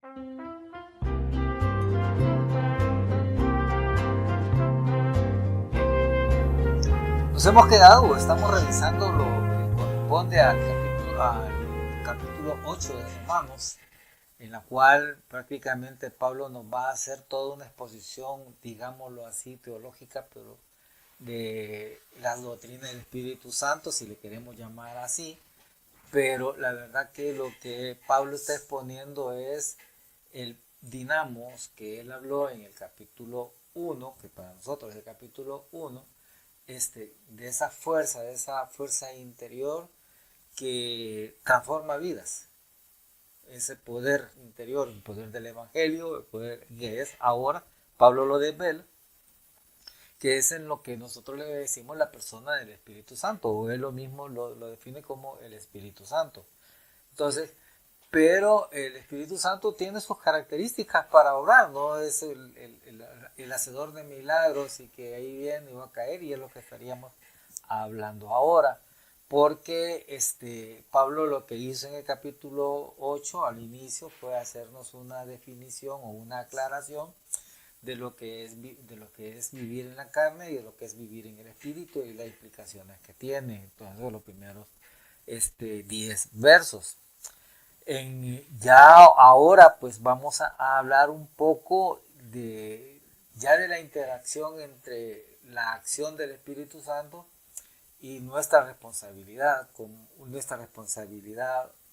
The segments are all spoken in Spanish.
Nos hemos quedado o estamos revisando lo que corresponde al capítulo 8 de Romanos, en la cual prácticamente Pablo nos va a hacer toda una exposición, digámoslo así, teológica, pero de las doctrinas del Espíritu Santo, si le queremos llamar así. Pero la verdad que lo que Pablo está exponiendo es el dinamos que él habló en el capítulo 1, que para nosotros es el capítulo 1, de esa fuerza interior que transforma vidas. Ese poder interior, el poder del Evangelio, el poder que es ahora, Pablo lo desvela, que es en lo que nosotros le decimos la persona del Espíritu Santo, o él lo mismo lo define como el Espíritu Santo. Entonces, pero el Espíritu Santo tiene sus características para obrar, no es el hacedor de milagros y que ahí viene y va a caer, y es lo que estaríamos hablando ahora, porque Pablo lo que hizo en el capítulo 8 al inicio fue hacernos una definición o una aclaración de lo que es vivir en la carne y de lo que es vivir en el espíritu y las implicaciones que tiene. Entonces, los primeros 10 versos. Ya ahora pues vamos a hablar un poco de la interacción entre la acción del Espíritu Santo y nuestra responsabilidad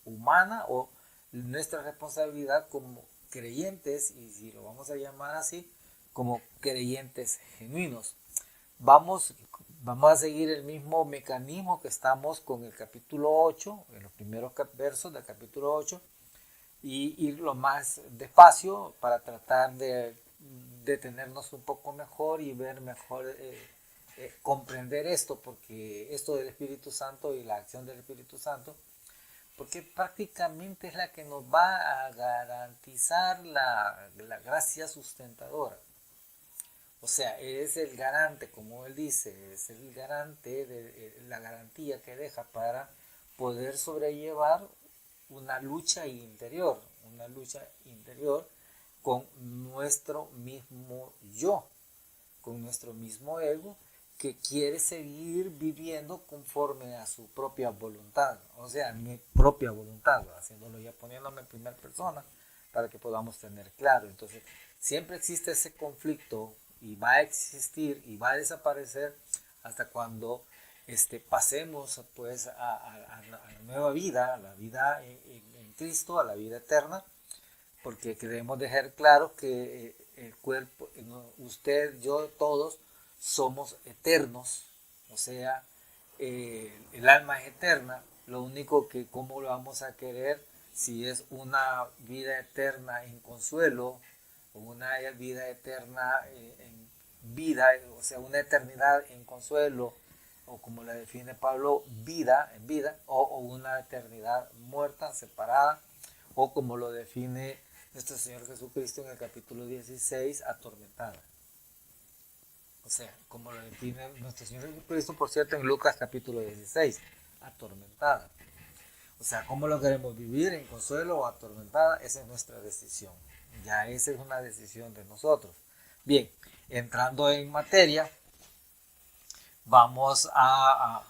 humana o nuestra responsabilidad como creyentes, y si lo vamos a llamar así, como creyentes genuinos. Vamos a seguir el mismo mecanismo que estamos con el capítulo 8, en los primeros versos del capítulo 8, y ir lo más despacio para tratar de detenernos un poco mejor y ver mejor, comprender esto, porque esto del Espíritu Santo y la acción del Espíritu Santo, porque prácticamente es la que nos va a garantizar la gracia sustentadora. O sea, es el garante, como él dice, es el garante de la garantía que deja para poder sobrellevar una lucha interior con nuestro mismo yo, con nuestro mismo ego, que quiere seguir viviendo conforme a su propia voluntad, o sea, mi propia voluntad, haciéndolo ya poniéndome en primera persona para que podamos tener claro. Entonces, siempre existe ese conflicto y va a existir y va a desaparecer hasta cuando pasemos pues a la nueva vida, a la vida en Cristo, a la vida eterna, porque queremos dejar claro que el cuerpo, usted, yo, todos somos eternos, o sea, el alma es eterna. Lo único que cómo lo vamos a querer, si es una vida eterna en consuelo o una vida eterna en vida, o sea, una eternidad en consuelo, o como la define Pablo, vida en vida, o una eternidad muerta, separada, o como lo define nuestro Señor Jesucristo en el capítulo 16, atormentada. O sea, como lo define nuestro Señor Jesucristo, por cierto, en Lucas capítulo 16, atormentada. O sea, ¿cómo lo queremos vivir? ¿En consuelo o atormentada? Esa es nuestra decisión. Ya esa es una decisión de nosotros. Bien, entrando en materia, vamos a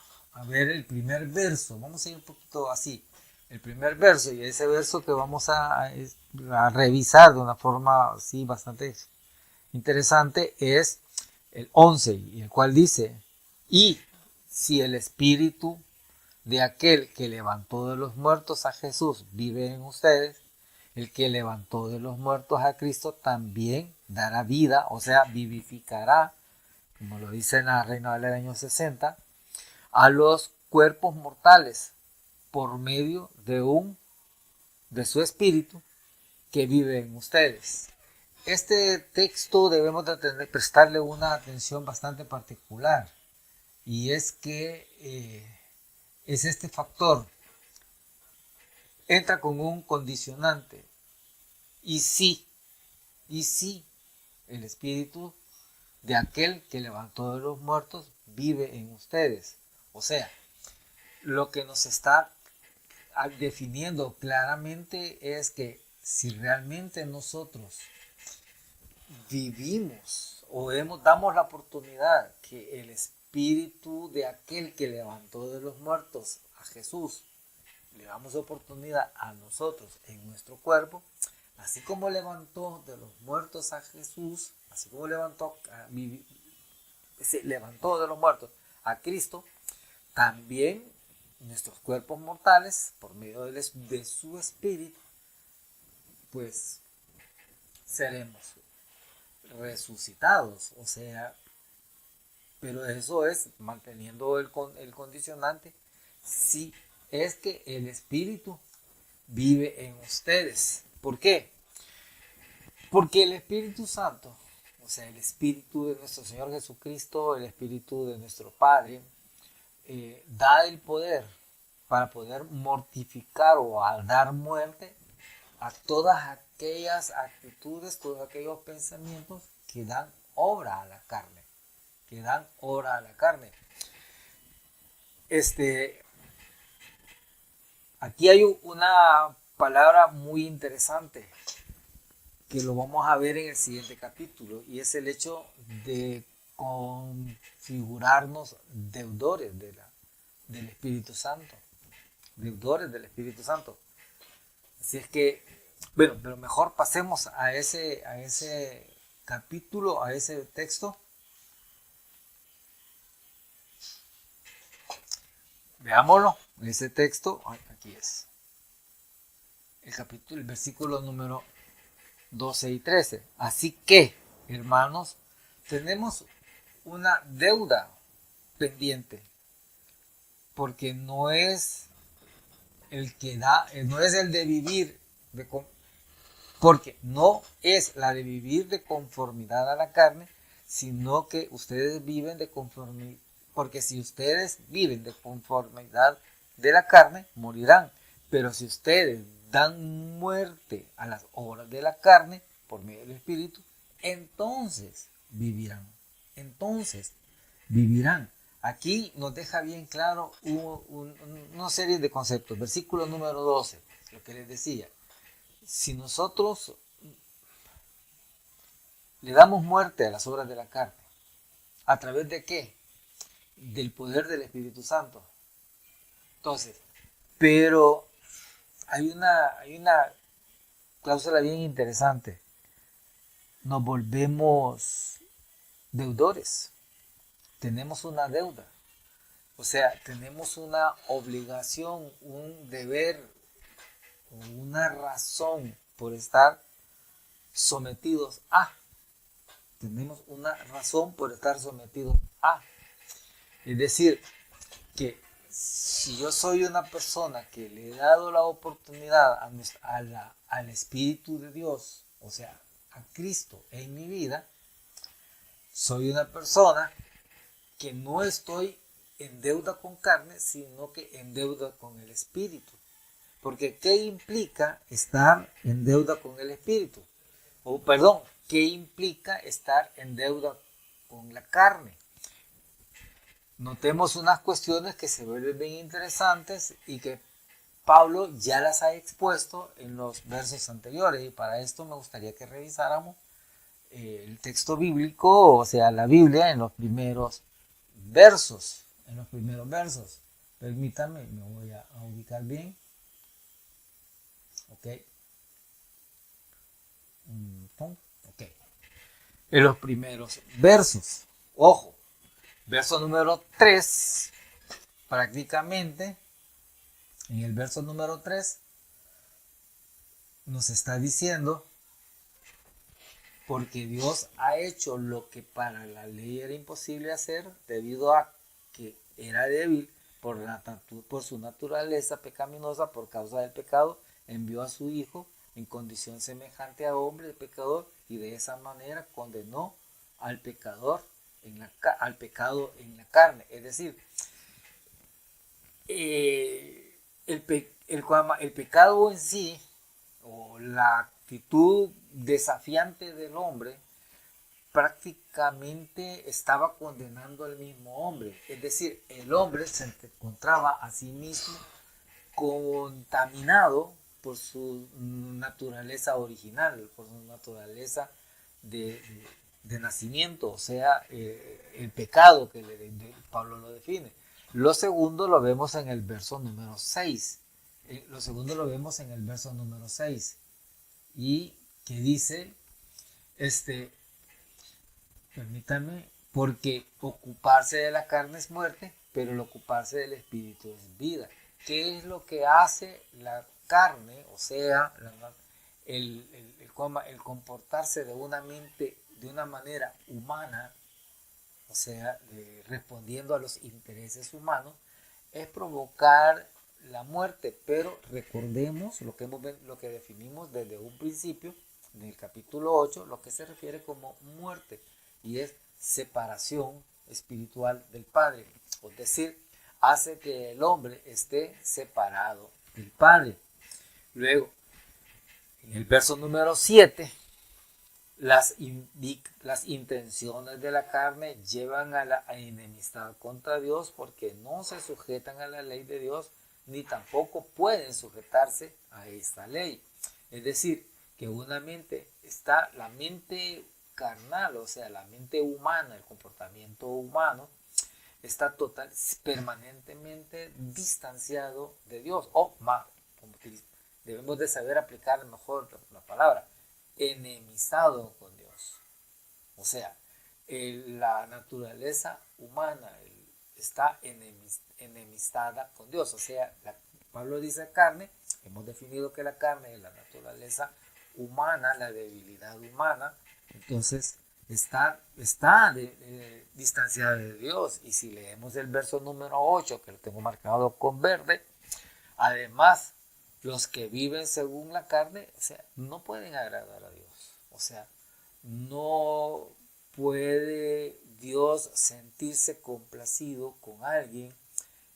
ver el primer verso. Vamos a ir un poquito así. El primer verso, y ese verso que vamos a revisar de una forma así bastante interesante, es el 11, y el cual dice: y si el espíritu de aquel que levantó de los muertos a Jesús vive en ustedes, el que levantó de los muertos a Cristo también dará vida, o sea, vivificará, como lo dice en la Reina Valera del año 60, a los cuerpos mortales por medio de su espíritu que vive en ustedes. Este texto debemos de prestarle una atención bastante particular, y es que es este factor. Entra con un condicionante: y si el espíritu de aquel que levantó de los muertos vive en ustedes. O sea, lo que nos está definiendo claramente es que si realmente nosotros vivimos o damos la oportunidad que el espíritu de aquel que levantó de los muertos a Jesús, le damos oportunidad a nosotros en nuestro cuerpo, así como levantó de los muertos a Jesús, así como se levantó de los muertos a Cristo, también nuestros cuerpos mortales, por medio de su espíritu, pues seremos resucitados. O sea, pero eso es manteniendo el condicionante, si es que el espíritu vive en ustedes. ¿Por qué? Porque el Espíritu Santo, o sea, el Espíritu de nuestro Señor Jesucristo, el Espíritu de nuestro Padre, da el poder para poder mortificar o a dar muerte a todas aquellas actitudes, todos aquellos pensamientos que dan obra a la carne, que dan obra a la carne. Aquí hay una palabra muy interesante que lo vamos a ver en el siguiente capítulo, y es el hecho de configurarnos deudores del Espíritu Santo. Deudores del Espíritu Santo. Así es que, bueno, pero mejor pasemos a ese capítulo, a ese texto. Veámoslo, ese texto, aquí es. El versículo número 12 y 13. Así que, hermanos, tenemos una deuda pendiente, porque no es el que da, no es el de vivir, porque no es la de vivir de conformidad a la carne, sino que ustedes viven de conformidad, porque si ustedes viven de conformidad de la carne, morirán. Pero si ustedes dan muerte a las obras de la carne por medio del Espíritu, entonces vivirán. Entonces vivirán. Aquí nos deja bien claro una serie de conceptos. Versículo número 12, lo que les decía. Si nosotros le damos muerte a las obras de la carne, ¿a través de qué? Del poder del Espíritu Santo. Entonces, pero hay una cláusula bien interesante. Nos volvemos deudores. Tenemos una deuda. O sea, tenemos una obligación, un deber, una razón por estar sometidos a. Tenemos una razón por estar sometidos a. Es decir, que si yo soy una persona que le he dado la oportunidad al Espíritu de Dios, o sea, a Cristo en mi vida, soy una persona que no estoy en deuda con carne, sino que en deuda con el Espíritu. Porque ¿qué implica estar en deuda con el Espíritu? ¿Qué implica estar en deuda con la carne? Notemos unas cuestiones que se vuelven bien interesantes y que Pablo ya las ha expuesto en los versos anteriores, y para esto me gustaría que revisáramos el texto bíblico, o sea, la Biblia en los primeros versos. Permítanme, me voy a ubicar bien. Ok. Ok. En los primeros versos. Ojo. Verso número 3. Prácticamente, en el verso número 3, nos está diciendo, porque Dios ha hecho lo que para la ley era imposible hacer, debido a que era débil por su naturaleza pecaminosa, por causa del pecado, envió a su Hijo en condición semejante a hombre pecador, y de esa manera condenó al pecador al pecado en la carne. Es decir, el pecado en sí, o la actitud desafiante del hombre, prácticamente estaba condenando al mismo hombre. Es decir, el hombre se encontraba a sí mismo contaminado por su naturaleza original, por su naturaleza de, de nacimiento, o sea, el pecado que Pablo lo define. Lo segundo lo vemos en el verso número 6. Lo segundo lo vemos en el verso número 6. Y que dice, permítanme, porque ocuparse de la carne es muerte, pero el ocuparse del espíritu es vida. ¿Qué es lo que hace la carne? O sea, el comportarse de una mente, de una manera humana, o sea, respondiendo a los intereses humanos, es provocar la muerte. Pero recordemos lo que definimos desde un principio, en el capítulo 8, lo que se refiere como muerte, y es separación espiritual del Padre. Es decir, hace que el hombre esté separado del Padre. Luego, en el verso número 7, las intenciones de la carne llevan a la enemistad contra Dios, porque no se sujetan a la ley de Dios, ni tampoco pueden sujetarse a esta ley. Es decir, que una mente está, la mente carnal, o sea, la mente humana, el comportamiento humano, está permanentemente distanciado de Dios, o más, debemos de saber aplicar mejor la palabra, enemistado con Dios. O sea, la naturaleza humana está enemistada con Dios. O sea, Pablo dice carne, hemos definido que la carne es la naturaleza humana, la debilidad humana. Entonces, está distanciada de Dios. Y si leemos el verso número 8, que lo tengo marcado con verde, además, los que viven según la carne, o sea, no pueden agradar a Dios. O sea, no puede Dios sentirse complacido con alguien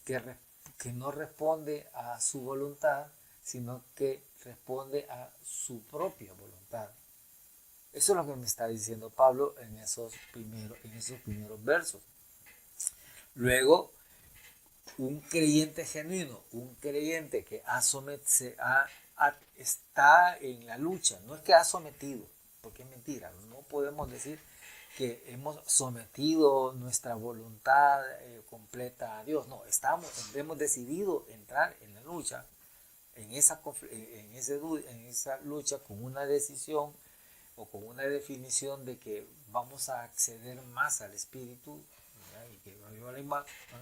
que no responde a su voluntad, sino que responde a su propia voluntad. Eso es lo que me está diciendo Pablo en esos primeros versos. Luego, un creyente genuino, un creyente que está en la lucha, no es que ha sometido, porque es mentira, no podemos decir que hemos sometido nuestra voluntad completa a Dios, no, hemos decidido entrar en la lucha, en esa lucha con una decisión o con una definición de que vamos a acceder más al Espíritu, y que van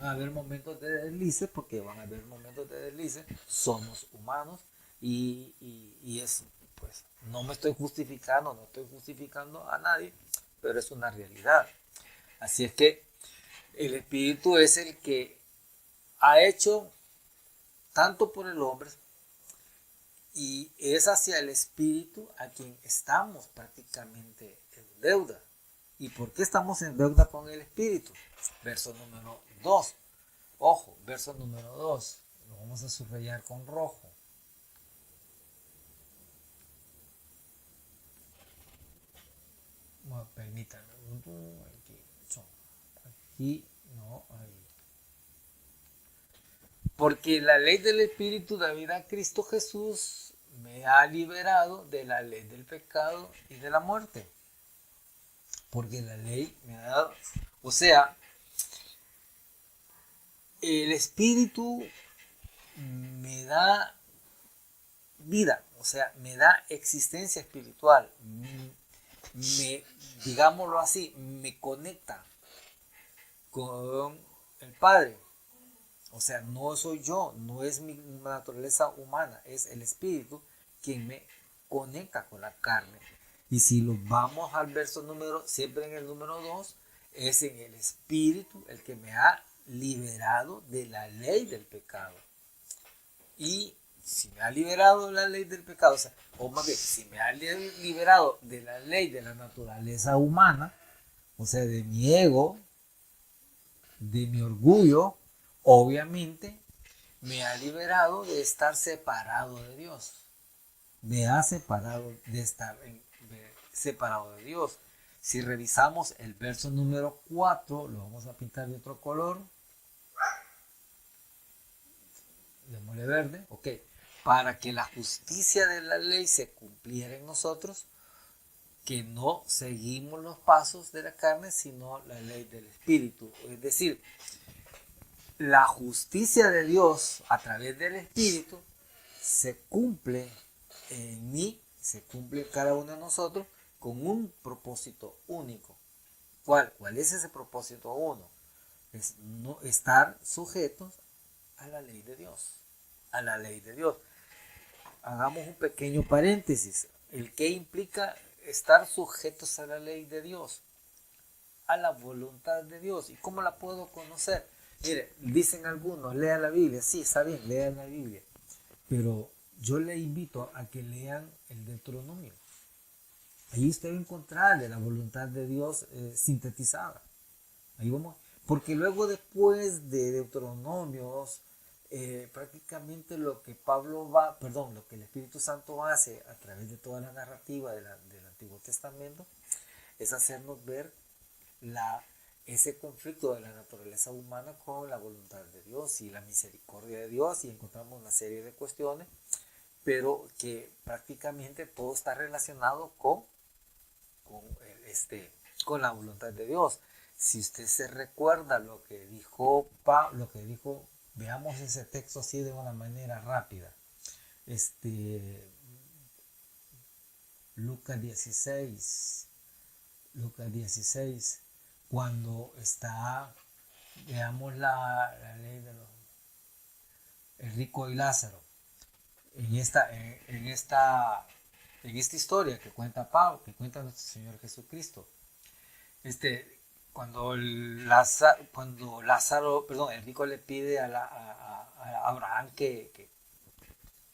a haber momentos de deslices, porque van a haber momentos de deslices, somos humanos, y es, pues, no estoy justificando a nadie, pero es una realidad. Así es que el Espíritu es el que ha hecho tanto por el hombre, y es hacia el Espíritu a quien estamos prácticamente en deuda. ¿Y por qué estamos en deuda con el Espíritu? Verso número 2. Ojo, verso número 2. Lo vamos a subrayar con rojo. Bueno, permítanme. Aquí, no, ahí. Porque la ley del Espíritu de vida a Cristo Jesús me ha liberado de la ley del pecado y de la muerte. Porque la ley me ha dado, o sea, el Espíritu me da vida, o sea, me da existencia espiritual, digámoslo así, me conecta con el Padre. O sea, no soy yo, no es mi naturaleza humana, es el Espíritu quien me conecta con la carne. Y si lo vamos al verso siempre en el número 2, es en el Espíritu el que me ha liberado de la ley del pecado. Y si me ha liberado de la ley del pecado, o más bien, si me ha liberado de la ley de la naturaleza humana, o sea, de mi ego, de mi orgullo, obviamente me ha liberado de estar separado de Dios. Me ha separado de estar separado de Dios. Si revisamos el verso número 4, lo vamos a pintar de otro color. Démosle verde. Ok. para que la justicia de la ley se cumpliera en nosotros, que no seguimos los pasos de la carne, sino la ley del Espíritu. Es decir, la justicia de Dios a través del Espíritu se cumple en mí, se cumple en cada uno de nosotros con un propósito único. ¿Cuál es ese propósito uno? Es no estar sujetos a la ley de Dios. A la ley de Dios. Hagamos un pequeño paréntesis. ¿El qué implica estar sujetos a la ley de Dios? A la voluntad de Dios. ¿Y cómo la puedo conocer? Mire, dicen algunos, lea la Biblia. Sí, está bien, lean la Biblia. Pero yo le invito a que lean el Deuteronomio. Ahí usted va a encontrar de la voluntad de Dios sintetizada. Ahí vamos. Porque luego después de Deuteronomios, prácticamente lo que lo que el Espíritu Santo hace a través de toda la narrativa del Antiguo Testamento, es hacernos ver ese conflicto de la naturaleza humana con la voluntad de Dios y la misericordia de Dios, y encontramos una serie de cuestiones, pero que prácticamente todo está relacionado con la voluntad de Dios. Si usted se recuerda lo que dijo veamos ese texto así de una manera rápida. Lucas 16, cuando está, veamos la ley de el rico y Lázaro, en esta historia que cuenta Pablo, que cuenta nuestro Señor Jesucristo. Cuando Lázaro, el rico le pide a Abraham que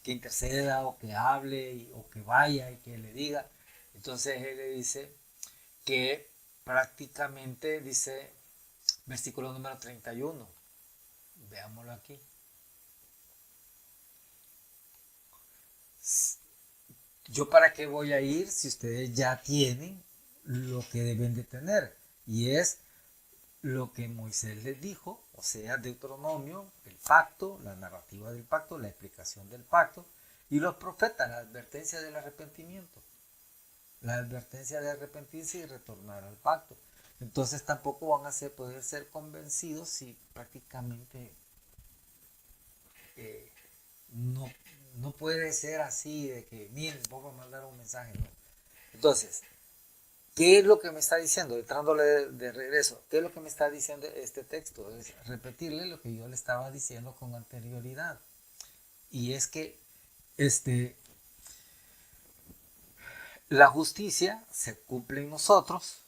interceda o que hable o que vaya y que le diga, entonces él le dice que prácticamente dice, versículo número 31, veámoslo aquí. ¿Yo para qué voy a ir si ustedes ya tienen lo que deben de tener? Y es lo que Moisés les dijo, o sea, Deuteronomio, el pacto, la narrativa del pacto, la explicación del pacto, y los profetas, la advertencia del arrepentimiento, la advertencia de arrepentirse y retornar al pacto. Entonces tampoco van a poder ser convencidos si prácticamente no puede ser así de que, miren, vamos a mandar un mensaje, no. Entonces, ¿qué es lo que me está diciendo? Entrándole de regreso, ¿qué es lo que me está diciendo este texto? Es repetirle lo que yo le estaba diciendo con anterioridad. Y es que la justicia se cumple en nosotros,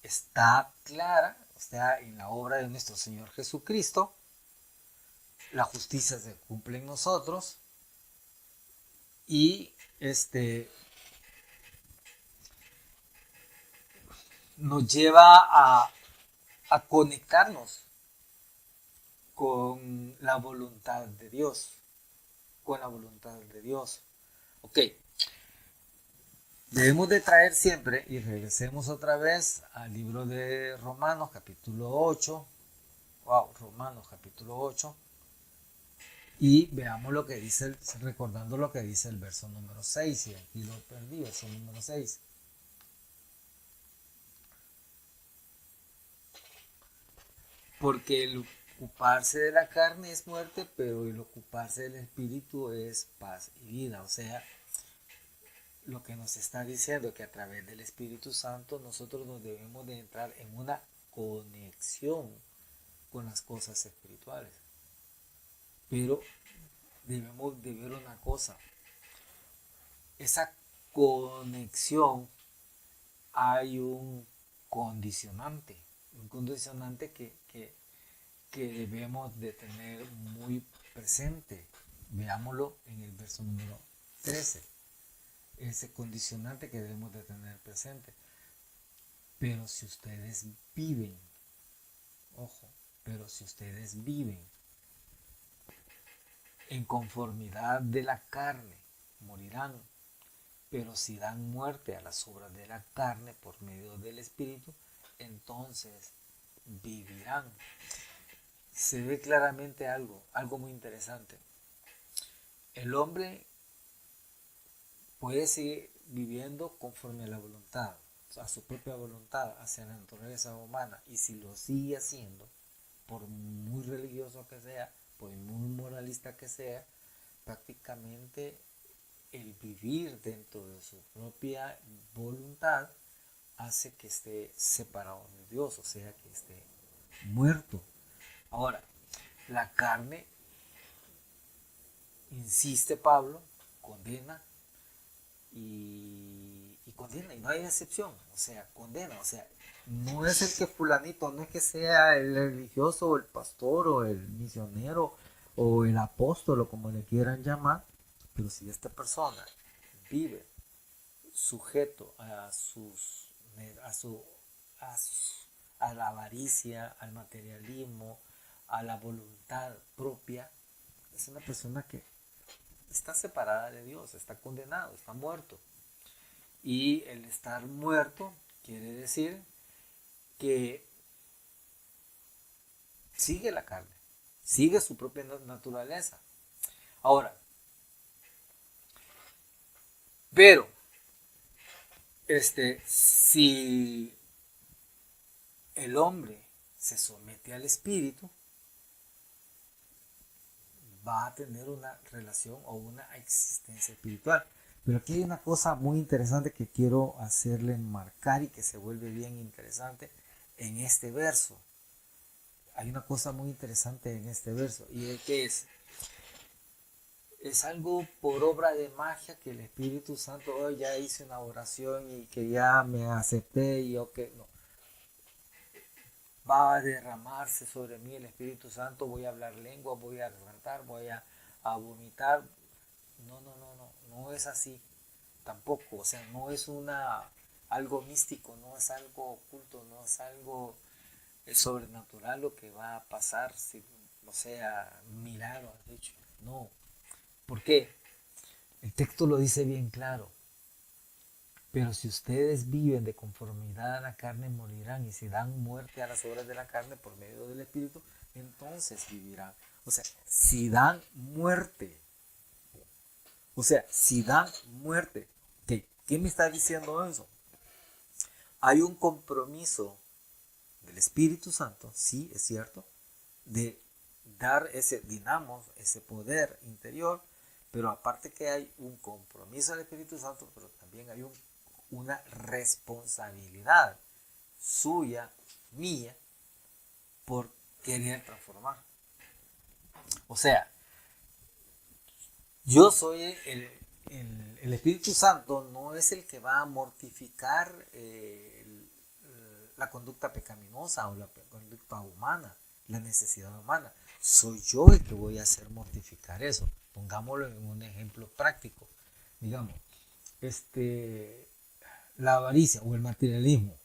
está clara, está en la obra de nuestro Señor Jesucristo. La justicia se cumple en nosotros y nos lleva a conectarnos con la voluntad de Dios. Con la voluntad de Dios. Ok. Debemos de traer siempre, y regresemos otra vez al libro de Romanos capítulo 8. Wow, Romanos capítulo 8. Y veamos lo que dice, recordando lo que dice el verso número 6. Y aquí lo perdí, verso número 6. Porque el ocuparse de la carne es muerte, pero el ocuparse del espíritu es paz y vida. O sea, lo que nos está diciendo que a través del Espíritu Santo nosotros nos debemos de entrar en una conexión con las cosas espirituales. Pero debemos de ver una cosa. Esa conexión, hay un condicionante. Un condicionante que debemos de tener muy presente. Veámoslo en el verso número 13. Ese condicionante que debemos de tener presente. Pero si ustedes viven, ojo, pero si ustedes viven en conformidad de la carne, morirán. Pero si dan muerte a las obras de la carne por medio del Espíritu, entonces vivirán. Se ve claramente algo muy interesante. el hombre puede seguir viviendo conforme a la voluntad, a su propia voluntad, hacia la naturaleza humana, y si lo sigue haciendo, por muy religioso que sea, por muy moralista que sea, prácticamente el vivir dentro de su propia voluntad hace que esté separado de Dios, o sea, que esté muerto. Ahora, la carne, insiste Pablo, condena y condena, y no hay excepción, o sea, condena, o sea, no es el que fulanito, no es que sea el religioso o el pastor o el misionero o el apóstol o como le quieran llamar, pero si esta persona vive sujeto a sus a su a, su, a la avaricia, al materialismo, a la voluntad propia, es una persona que está separada de Dios, está condenado, está muerto. Y el estar muerto quiere decir que sigue la carne, sigue su propia naturaleza. Ahora, pero, si el hombre se somete al espíritu, va a tener una relación o una existencia espiritual. Pero aquí hay una cosa muy interesante que quiero hacerle marcar y que se vuelve bien interesante en este verso. Hay una cosa muy interesante en este verso y es que es algo por obra de magia que el Espíritu Santo, oh, ya hice una oración y que ya me acepté y ok, no. Va a derramarse sobre mí el Espíritu Santo, voy a hablar lengua, voy a cantar, voy a vomitar. No, no, no, no, no es así tampoco, o sea, no es algo místico, no es algo oculto, no es algo sobrenatural lo que va a pasar, si, o sea, milagro, de hecho, no. ¿Por qué? El texto lo dice bien claro. Pero si ustedes viven de conformidad a la carne, morirán. Y si dan muerte a las obras de la carne por medio del Espíritu, entonces vivirán. O sea, si dan muerte. O sea, si dan muerte. ¿Qué me está diciendo eso? Hay un compromiso del Espíritu Santo, sí, es cierto, de dar ese dinamos, ese poder interior, pero aparte que hay un compromiso del Espíritu Santo, pero también hay una responsabilidad suya, mía, por querer transformar. O sea, yo soy el Espíritu Santo, no es el que va a mortificar la conducta pecaminosa o la conducta humana, la necesidad humana. Soy yo el que voy a hacer mortificar eso. Pongámoslo en un ejemplo práctico. Digamos, la avaricia o el materialismo.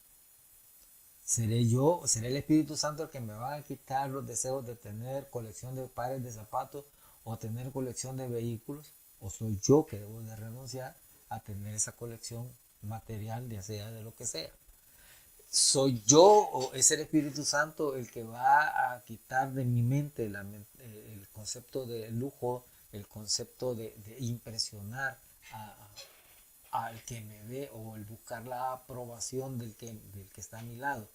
Seré el Espíritu Santo el que me va a quitar los deseos de tener colección de pares de zapatos o tener colección de vehículos, o soy yo que debo de renunciar a tener esa colección material, ya sea de lo que sea. Soy yo o es el Espíritu Santo el que va a quitar de mi mente el concepto de lujo, el concepto de impresionar al que me ve o el buscar la aprobación del que está a mi lado.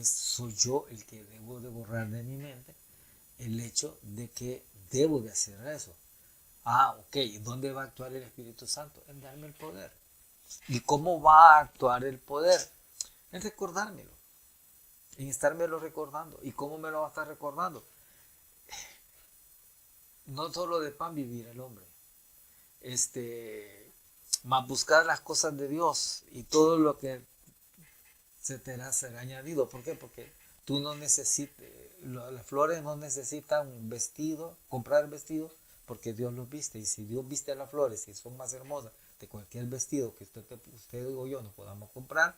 Soy yo el que debo de borrar de mi mente el hecho de que debo de hacer eso. Ok, ¿dónde va a actuar el Espíritu Santo? En darme el poder. ¿Y cómo va a actuar el poder? En recordármelo, en estármelo recordando. ¿Y cómo me lo va a estar recordando? No solo de pan vivir el hombre, más buscar las cosas de Dios y todo lo que se te será añadido. ¿Por qué? Porque tú no necesitas, las flores no necesitan un vestido, comprar vestidos, porque Dios los viste. Y si Dios viste a las flores y son más hermosas de cualquier vestido que usted o yo nos podamos comprar,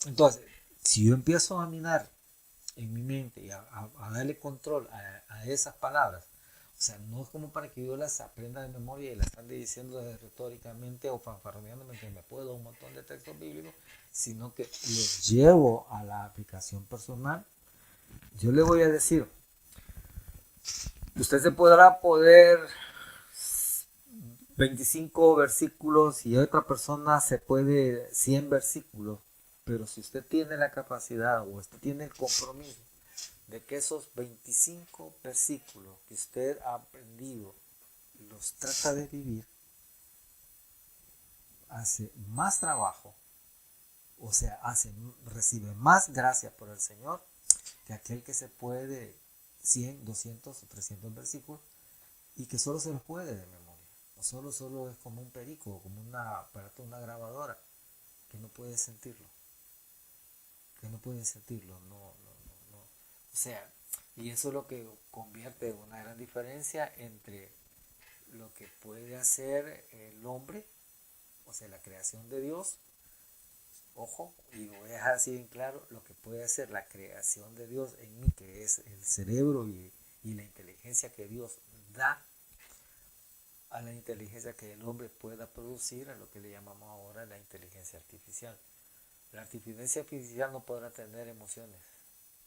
entonces, si yo empiezo a mirar en mi mente y a darle control a esas palabras, o sea, no es como para que yo las aprenda de memoria y las ande diciendo retóricamente o fanfarroneándome que me puedo un montón de textos bíblicos, sino que los llevo a la aplicación personal. Yo le voy a decir, Usted se podrá poder 25 versículos y otra persona se puede 100 versículos, pero si usted tiene la capacidad o usted tiene el compromiso de que esos 25 versículos que usted ha aprendido los trata de vivir, hace más trabajo, o sea, recibe más gracia por el Señor que aquel que se puede 100, 200 o 300 versículos y que solo se los puede de memoria. O solo es como un perico, como una grabadora, que no puede sentirlo. No. O sea, y eso es lo que convierte una gran diferencia entre lo que puede hacer el hombre, o sea, la creación de Dios. Ojo, y lo voy a dejar así bien claro, lo que puede hacer la creación de Dios en mí, que es el cerebro y la inteligencia que Dios da, a la inteligencia que el hombre pueda producir, a lo que le llamamos ahora la inteligencia artificial. La inteligencia artificial no podrá tener emociones,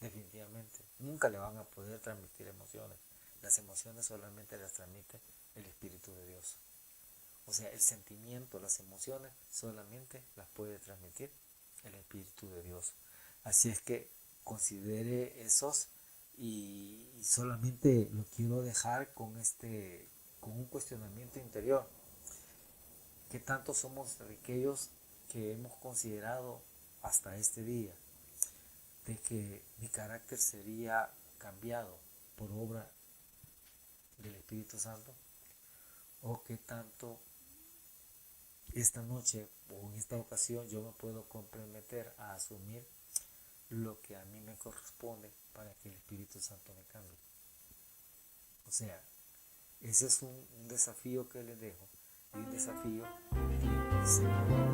definitivamente. Nunca le van a poder transmitir emociones. Las emociones solamente las transmite el Espíritu de Dios. O sea, el sentimiento, las emociones, solamente las puede transmitir el Espíritu de Dios. Así es que considere esos y solamente lo quiero dejar con un cuestionamiento interior. ¿Qué tanto somos de aquellos que hemos considerado hasta este día de que mi carácter sería cambiado por obra del Espíritu Santo? ¿O qué tanto esta noche o en esta ocasión yo me puedo comprometer a asumir lo que a mí me corresponde para que el Espíritu Santo me cambie? O sea, ese es un desafío que les dejo y un desafío que el Señor